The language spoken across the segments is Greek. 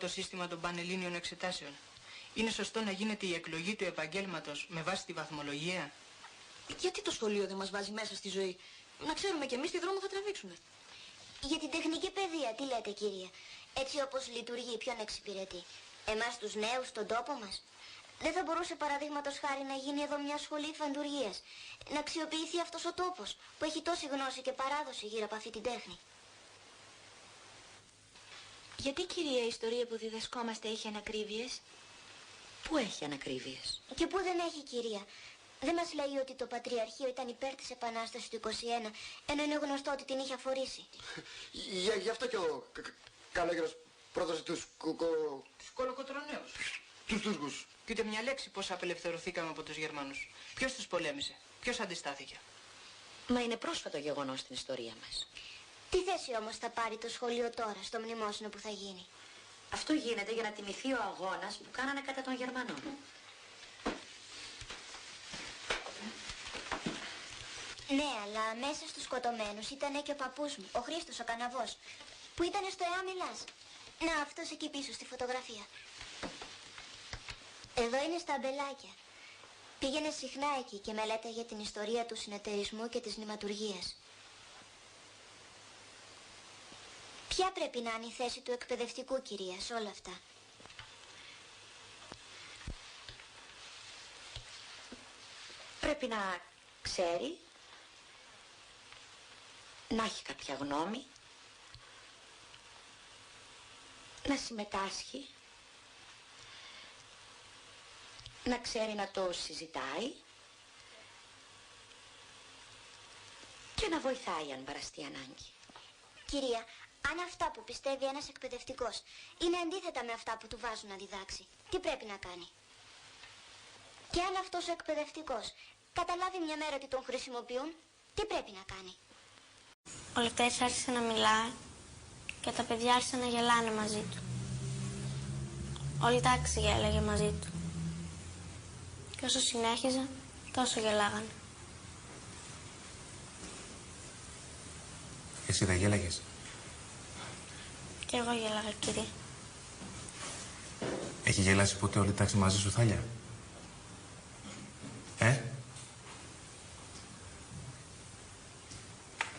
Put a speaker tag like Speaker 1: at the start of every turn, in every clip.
Speaker 1: το σύστημα των πανελλήνιων εξετάσεων? Είναι σωστό να γίνεται η εκλογή του επαγγέλματος με βάση τη βαθμολογία?
Speaker 2: Γιατί το σχολείο δεν μας βάζει μέσα στη ζωή? Να ξέρουμε κι εμείς τι δρόμο θα τραβήξουμε.
Speaker 3: Για την τεχνική παιδεία, τι λέτε κυρία? Έτσι όπως λειτουργεί, ποιον εξυπηρετεί? Εμάς τους νέους, στον τόπο μας? Δεν θα μπορούσε παραδείγματος χάρη να γίνει εδώ μια σχολή φαντουργίας? Να αξιοποιηθεί αυτός ο τόπος που έχει τόση γνώση και παράδοση γύρω από αυτή την τέχνη?
Speaker 4: Γιατί, κυρία, η ιστορία που διδασκόμαστε έχει ανακρίβειες?
Speaker 2: Πού έχει ανακρίβειες?
Speaker 3: Και πού δεν έχει, κυρία? Δεν μας λέει ότι το Πατριαρχείο ήταν υπέρ της Επανάστασης του 21, ενώ είναι γνωστό ότι την είχε αφορήσει.
Speaker 5: Γι' αυτό και ο Καλόγερος πρόδωσε τους
Speaker 1: κολοκοτρονέους.
Speaker 5: Τους Τούρκους.
Speaker 1: Και ούτε μια λέξη πώς απελευθερωθήκαμε από τους Γερμανούς. Ποιος τους πολέμησε? Ποιος αντιστάθηκε?
Speaker 2: Μα είναι πρόσφατο γεγονός στην ιστορία μας.
Speaker 3: Τι θέση όμως θα πάρει το σχολείο τώρα στο μνημόσυνο που θα γίνει?
Speaker 2: Αυτό γίνεται για να τιμηθεί ο αγώνας που κάνανε κατά των Γερμανών.
Speaker 3: Ναι, αλλά μέσα στους σκοτωμένους ήταν και ο παππούς μου, ο Χρήστος ο Καναβός, που ήταν στο ΕΑ Μιλάς. Να, αυτός εκεί πίσω στη φωτογραφία. Εδώ είναι στα αμπελάκια. Πήγαινε συχνά εκεί και μελέταγε την ιστορία του συνεταιρισμού και της νηματουργίας. Ποια πρέπει να είναι η θέση του εκπαιδευτικού, κυρία, σε όλα αυτά?
Speaker 2: Πρέπει να ξέρει, να έχει κάποια γνώμη, να συμμετάσχει, να ξέρει να το συζητάει και να βοηθάει αν παραστεί ανάγκη.
Speaker 3: Κυρία, αν αυτά που πιστεύει ένας εκπαιδευτικός είναι αντίθετα με αυτά που του βάζουν να διδάξει, τι πρέπει να κάνει? Και αν αυτός ο εκπαιδευτικός καταλάβει μια μέρα ότι τον χρησιμοποιούν, τι πρέπει να κάνει?
Speaker 6: Ο Λευτέρης άρχισε να μιλάει και τα παιδιά άρχισαν να γελάνε μαζί του. Όλη η τάξη γέλαγε μαζί του. Και όσο συνέχιζε, τόσο γελάγανε.
Speaker 7: Εσύ δεν γέλαγες?
Speaker 6: Και εγώ γέλαγα, κύριε.
Speaker 7: Έχει γελάσει ποτέ όλη η τάξη μαζί σου, Θάλια?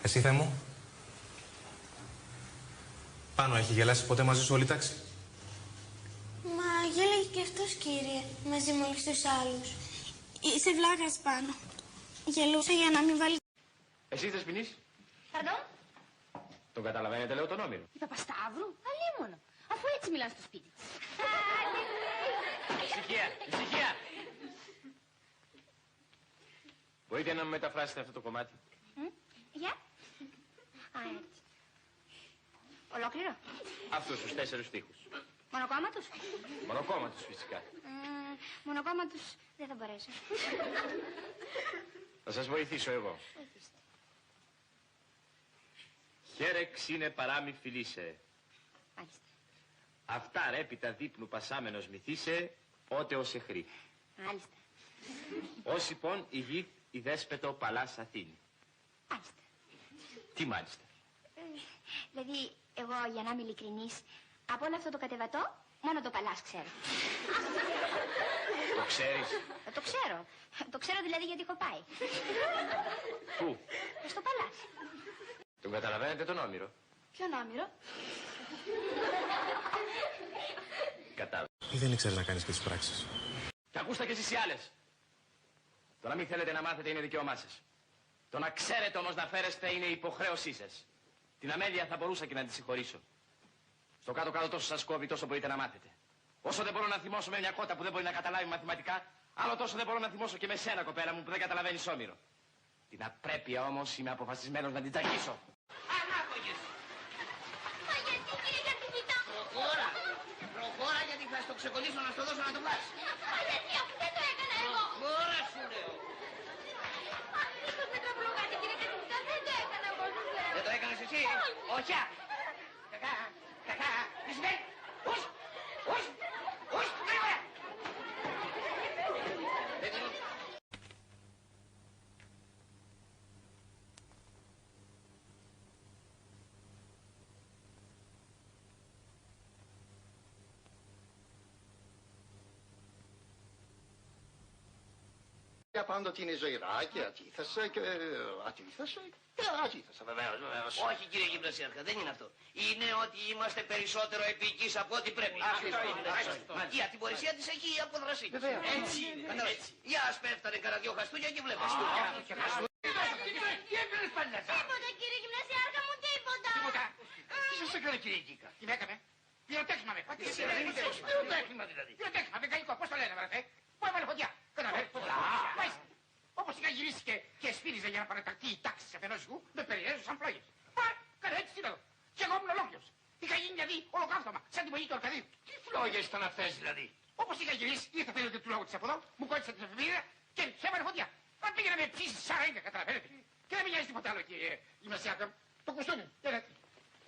Speaker 7: Εσύ, Θεέ μου? Πάνω, έχει γελάσει ποτέ μαζί σου όλη η τάξη?
Speaker 6: Μα γέλαγε και αυτός, κύριε, μαζί με όλους τους άλλους. Είσαι βλάκας πάνω. Γελούσε για να μην βάλει...
Speaker 8: Εσείς Δεσποινής?
Speaker 9: Παρντών?
Speaker 8: Τον καταλαβαίνετε, λέω, τον Όμηρο.
Speaker 9: Η Παπασταύρου? Αλίμονο. Αφού έτσι μιλάνε στο σπίτι της.
Speaker 8: Ησυχία, ησυχία! Μπορείτε να μου μεταφράσετε αυτό το κομμάτι?
Speaker 9: Για. Α, έτσι. Ολόκληρο.
Speaker 8: Αυτούς τους 4 στίχους.
Speaker 9: Μονοκόμματος?
Speaker 8: Μονοκόμματος φυσικά.
Speaker 9: Μονοκόμματος δεν θα μπορέσω.
Speaker 8: Θα σας βοηθήσω εγώ.
Speaker 9: Βοηθήστε.
Speaker 8: Χαίρεξ είναι παράμη φιλήσε.
Speaker 9: Μάλιστα.
Speaker 8: Αυτά ρέπιτα δείπνου πασάμενος μυθίσε, ότε ως εχρή.
Speaker 9: Μάλιστα.
Speaker 8: Ως λοιπόν η γη η δέσπετο παλάς Αθήνη.
Speaker 9: Μάλιστα.
Speaker 8: Τι μάλιστα?
Speaker 9: Δηλαδή, εγώ για να είμαι ειλικρινής, από όλο αυτό το κατεβατό, μόνο το παλάς ξέρω.
Speaker 8: Το ξέρεις?
Speaker 9: Το ξέρω. Το ξέρω δηλαδή γιατί έχω πάει.
Speaker 8: Πού?
Speaker 9: Στο παλάς.
Speaker 8: Τον καταλαβαίνετε τον Όμηρο?
Speaker 9: Ποιον Όμηρο?
Speaker 8: Κατάλαβα.
Speaker 7: Ή δεν ήξερες να κάνεις και τις πράξεις?
Speaker 8: Και ακούστε και εσείς οι άλλες. Το να μην θέλετε να μάθετε είναι δικαίωμά σας. Το να ξέρετε όμως να φέρεστε είναι υποχρέωσή σας. Την αμέλεια θα μπορούσα και να τη συγχωρήσω. Στο κάτω-κάτω τόσο σας κόβει, τόσο μπορείτε να μάθετε. Όσο δεν μπορώ να θυμώσω με μια κότα που δεν μπορεί να καταλάβει μαθηματικά, άλλο τόσο δεν μπορώ να θυμώσω και με σένα, κοπέλα μου, που δεν καταλαβαίνεις Όμηρο. Την απρέπεια όμως είμαι αποφασισμένος να την τσακίσω.
Speaker 9: Ανάπογες. Μα γιατί, κύριε, γιατί κοιτά. Προχώρα. Προχώρα γιατί θα στο ξεκολλήσω να στο δώσω να το βγάλεις. Μα γιατί, αφού δεν το έκανα εγώ. Προχώρα σου λέω. Αχ, μήπως με τραπλωγάτε, κύριε Κατσιμητά, δεν το έκανα εγώ, σας λέω.
Speaker 8: Δεν το έκανες εσύ? Όχι. Κακά, κακά. Τι σημαίνει? Ους, ους, ους, γρήγορα.
Speaker 5: παιδιά πάντοτε είναι ζωηρά και ατίθασα και ατίθασα βεβαίως.
Speaker 9: Όχι κύριε Γυμνασιάρχα, δεν είναι αυτό. Είναι ότι είμαστε περισσότερο επικείς από ό,τι πρέπει. Η ατιμωρησία της έχει αποδρασή. Έτσι είναι. Για ας πέφτανε κανένα δυο χαστούκια και βλέπεις.
Speaker 10: Τι έκανες πάλι να
Speaker 3: Τίποτα κύριε Γυμνασιάρχα μου, τίποτα.
Speaker 10: Τι σας έκανε κύριε Γκίκα? Τι με έκαμε? Πυροτέχνημα με. Πυροτέχνημα δηλαδή. Πυροτέχνημα μεκανικό. Πώς το λένε βρε? Πού έβαλε φωτιά? Καταλαβαίνεις. Μάλιστα. Όπως είχα γυρίσει και σφύριζε για να παραταχθεί η τάξη της αφενός σου, με περιέζω σαν πλόγες. Καλά έτσι ήταν εδώ. Και εγώ ήμουν ολόκληρος. Είχα γίνει δηλαδή ολοκαύτωμα, σαν την πογή του Αρκαδίου. Τι φλόγες ήταν αυτές δηλαδή? Όπως είχα γυρίσει, ήρθε θέλετε του λόγου της από εδώ, μου κόλλησε την εφημερίδα και έβαλε φωτιά. Αν πήγε να με ψήσει σαράγγα, καταλαβαίνετε. Και δεν με νοιάζει τίποτα άλλο, κύριε Γυμνασιάρχα. Το κουστούμι,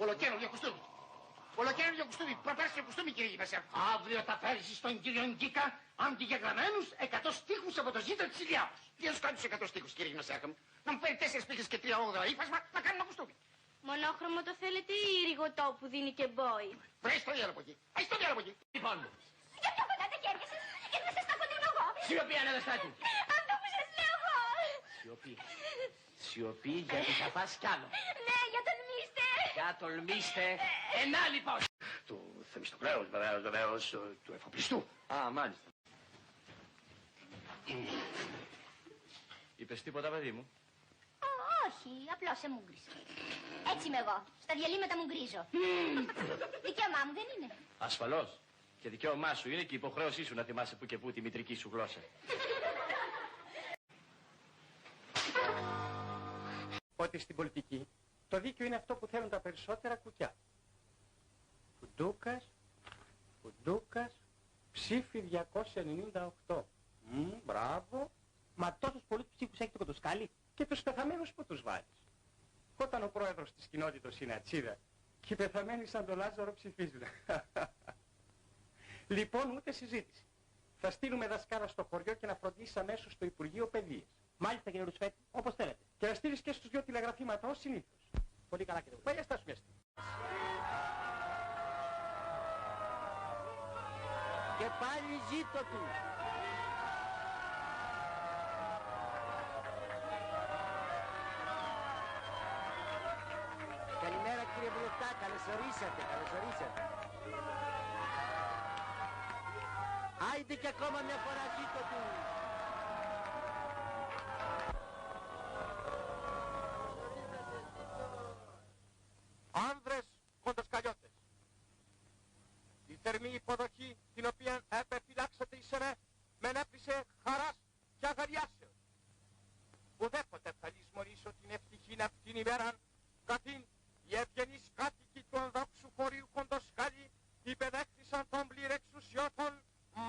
Speaker 10: ολοκαίρινο κουστούμι. Ολοκαίρινο κουστούμι, προπέρσιο κουστούμι, κύριε Γυμνασιάρχα. Αύριο θα φέρεις στον κύριο Γκίκα αντιγεγραμμένους 100 στίχους από το ζήτο της Ηλιάδος. Τι να σου κάνει τους 100 στίχους, κύριε Γυμνασιάρχα μου? Να μου φέρει 4 πίχες και 3 όγδοα ύφασμα να κάνω ένα κουστούμι.
Speaker 6: Μονόχρωμο το θέλετε ή ρηγωτό που δίνει και μπόι?
Speaker 10: Βρες το διάλογο εκεί. Ας το διάλογο εκεί.
Speaker 8: Λοιπόν,
Speaker 3: Για πιο κοντά τα χέρια σας, γιατί δεν σας τα κοντρίνω εγώ.
Speaker 8: σιωπή ανεδεστάτη.
Speaker 3: Αυτό που σας λέω εγώ.
Speaker 8: Σιωπή. Σιωπή γιατί θα πας κι άλλο.
Speaker 3: Ναι, για τολμήστε.
Speaker 8: Για τολμήστε. Ενά λοιπόν.
Speaker 5: Του Θεμιστοκλέους βεβαίως, του εφοπλιστού.
Speaker 8: Α, μάλιστα. Είπες τίποτα, παιδί μου?
Speaker 3: Όχι, απλώς σε μούγκρισε. Έτσι είμαι εγώ. Στα διαλύματα μου γκρίζω. Δικαίωμά μου δεν είναι.
Speaker 8: Ασφαλώς. Και δικαίωμά σου είναι και η υποχρέωσή σου να θυμάσαι που και που τη μητρική σου γλώσσα.
Speaker 11: Ότι στην πολιτική το δίκαιο είναι αυτό που θέλουν τα περισσότερα κουκιά. Κουντούκας, ψήφι 298. Μπράβο. Μα τόσους πολλούς ψήφους έχει το κοντοσκάλι και τους πεθαμένους που τους βάλεις. Όταν ο πρόεδρος της κοινότητας είναι ατσίδα και οι πεθαμένοι σαν τον Λάζαρο ψηφίζουν. Λοιπόν, ούτε συζήτηση. Θα στείλουμε δασκάλα στο χωριό και να φροντίσει αμέσως στο Υπουργείο Παιδείας.
Speaker 10: Μάλιστα κύριε Ρουσφέτη, όπως θέλετε.
Speaker 11: Και να στείλεις και στους 2 τηλεγραφήματα ως συνήθως.
Speaker 10: Πολύ καλά κύριε Ρουσφέτη.
Speaker 11: Παλιά στάσου μια στιγμή.
Speaker 10: Και πάλι ζήτω του. Καλημέρα κύριε Βουλευτά, καλώς ορίσατε. Άιντε και ακόμα μια φορά ζήτω του.
Speaker 11: Άνδρες κοντοσκαλιώτες, η θερμή υποδοχή την οποία επεφυλάξατε εις εμέ με έπλησε χαράς και αγαλιάσεως. Ουδέποτε θα λησμονήσω την ευτυχήν αυτήν ημέραν, καθήν οι ευγενείς κάτοικοι του ενδόξου χωρίου Κοντοσκάλη υπεδέχθησαν των πληρεξουσιώτων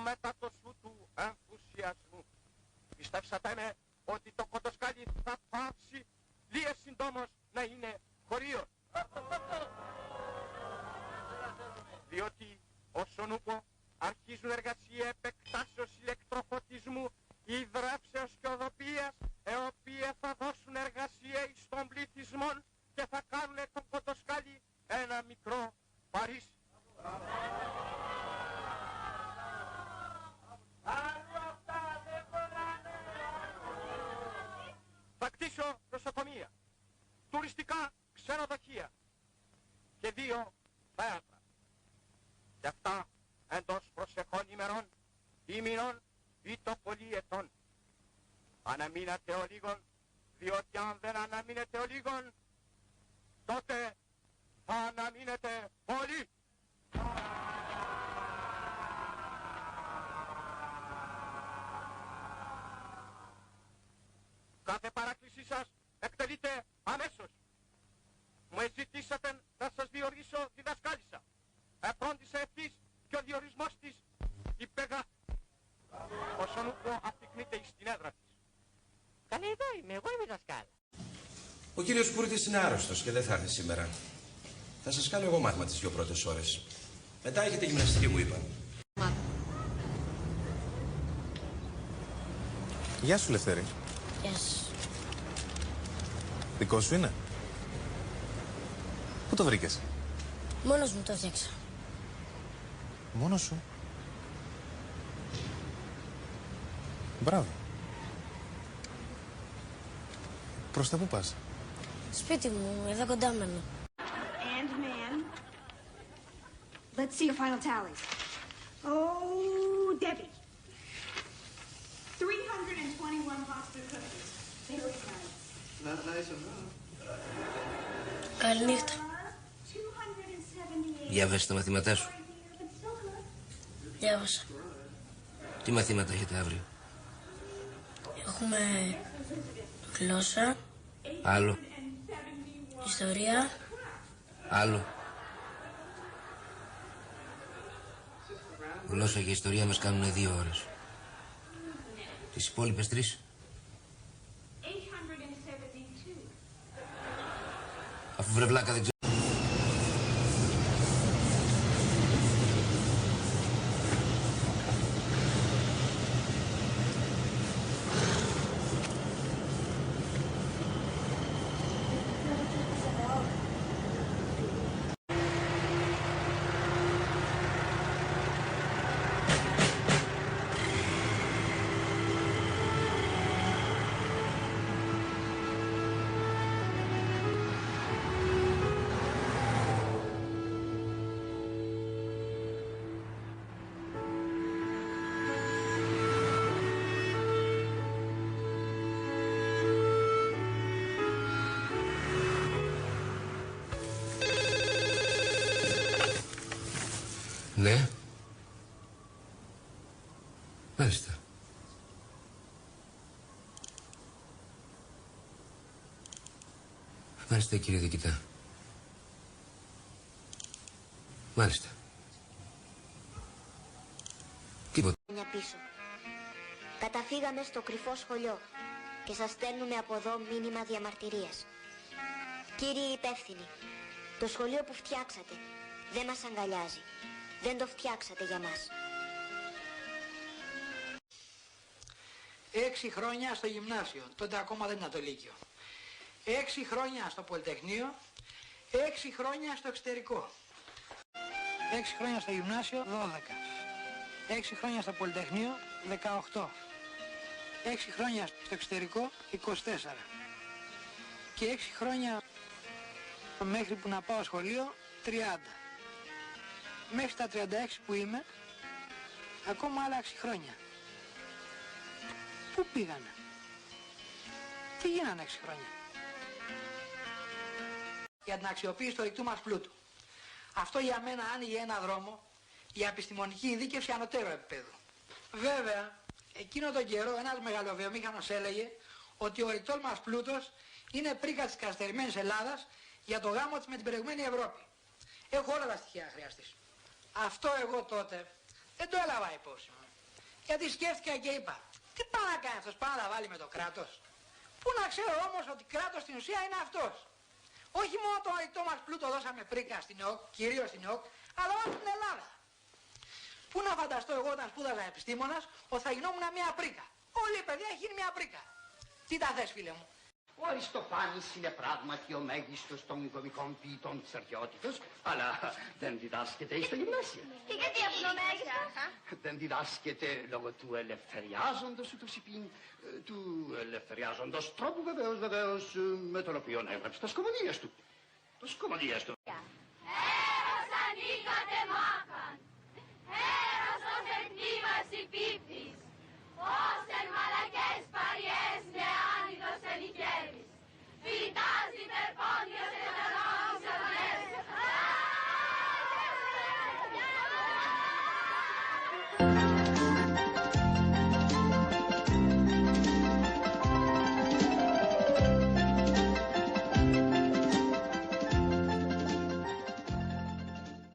Speaker 11: μετά το σου του ενθουσιασμού. Πιστέψατε με ότι το Κοντοσκάλη θα πάψει λίγες συντόμως να είναι χωρίο. Διότι όσον ούπο αρχίζουν εργασία επεκτάσεως ηλεκτροφωτισμού, υδρεύσεως και οδοποιίας, οποία θα δώσουν εργασία εις των πληθυσμών και θα κάνουν τον Κοντοσκάλη ένα μικρό Παρίσι. Θα κτίσω νοσοκομεία, τουριστικά ξενοδοχεία και 2 θέατρα. Και αυτά εντός προσεχών ημερών ή μηνών ή το πολύ ετών. Αναμείνατε ο λίγον, διότι αν δεν αναμείνετε ο λίγον, τότε θα αναμείνετε πολύ. Κάθε παράκλησή σας εκτελείται αμέσως. Μου ζητήσατε να σας διορίσω διδασκάλισσα. Εφρόντισε ευθύς και ο διορισμός της υπεγράφει. Όσον ούπο απτυκνείται εις την έδρα της.
Speaker 10: Καλέ εδώ είμαι, εγώ είμαι δασκάλα.
Speaker 12: Ο κύριος Πούρτης είναι άρρωστος και δεν θα έρθει σήμερα. Θα σας κάνω εγώ μάθημα τις 2 πρώτες ώρες. Μετά έχετε γυμναστική, μου είπαν.
Speaker 7: Γεια σου, Λευτέρη.
Speaker 6: Γεια σου.
Speaker 7: Δικό σου είναι? Πού το βρήκες?
Speaker 6: Μόνος μου το έφτιαξα.
Speaker 7: Μόνος σου? Μπράβο. Προς τα πού πας?
Speaker 6: Σπίτι μου, εδώ κοντά μένω.
Speaker 13: And man. Let's see your final tallies. Oh, Debbie. 321 pasta cookies. Very nice.
Speaker 5: Nice.
Speaker 6: Καληνύχτα.
Speaker 12: Διάβασες τα μαθήματά σου?
Speaker 6: Διάβασα.
Speaker 12: Τι μαθήματα έχετε αύριο?
Speaker 6: Έχουμε γλώσσα.
Speaker 12: Άλλο.
Speaker 6: Ιστορία.
Speaker 12: Άλλο. Γλώσσα και ιστορία μας κάνουν 2 ώρες. Τις υπόλοιπες 3. Αφού βρε βλάκα δεν ξέρω. Ναι. Μάλιστα. Μάλιστα, κύριε Διοικητά. Μάλιστα. Τίποτα.
Speaker 3: Πίσω. Καταφύγαμε στο κρυφό σχολείο και σας στέλνουμε από εδώ μήνυμα διαμαρτυρίας. Κύριοι υπεύθυνοι, το σχολείο που φτιάξατε δεν μας αγκαλιάζει. Δεν το φτιάξατε για μας.
Speaker 14: 6 χρόνια στο γυμνάσιο, τότε ακόμα δεν ήταν το Λύκειο. 6 χρόνια στο Πολυτεχνείο, 6 χρόνια στο εξωτερικό. 6 χρόνια στο γυμνάσιο, 12. 6 χρόνια στο Πολυτεχνείο, 18. 6 χρόνια στο εξωτερικό, 24. Και 6 χρόνια μέχρι που να πάω σχολείο, 30. Μέχρι τα 36 που είμαι, ακόμα άλλα 6 χρόνια. Πού πήγανε? Τι γίνανε 6 χρόνια? Για την αξιοποίηση του ορυκτού μας πλούτου. Αυτό για μένα άνοιγε ένα δρόμο για επιστημονική ειδίκευση ανωτέρω επίπεδου. Βέβαια, εκείνο τον καιρό ένας μεγαλοβιομήχανος έλεγε ότι ο ορυκτός μας πλούτος είναι πρίκα της καθυστερημένης Ελλάδας για το γάμο της με την προηγούμενη Ευρώπη. Έχω όλα τα στοιχεία χρειαστής. Αυτό εγώ τότε δεν το έλαβα υπόψη μου. Γιατί σκέφτηκα και είπα, τι πάει να κάνει αυτός, πάει να τα βάλει με το κράτος? Πού να ξέρω όμως ότι κράτος στην ουσία είναι αυτός. Όχι μόνο το ορυκτό μας πλούτο δώσαμε πρίκα στην ΕΟΚ, κυρίως στην ΕΟΚ, αλλά όλη την Ελλάδα. Πού να φανταστώ εγώ όταν σπούδαζα επιστήμονας ότι θα γινόμουν μια πρίκα? Όλη η παιδεία έχει γίνει μια πρίκα. Τι τα θες, φίλε μου?
Speaker 10: Ο Αριστοφάνης είναι πράγματι ο μέγιστος των κωμικών ποιητών της αρχαιότητας, αλλά δεν διδάσκεται στο γυμνάσιο.
Speaker 3: Και γιατί αυτό ο μέγιστος?
Speaker 10: Δεν διδάσκεται λόγω του ελευθεριάζοντος ούτως υπήν, του ελευθεριάζοντος τρόπου βεβαίως, με τον οποίο έγραψε τα σκομωδίες του. Τα σκομωδίες του.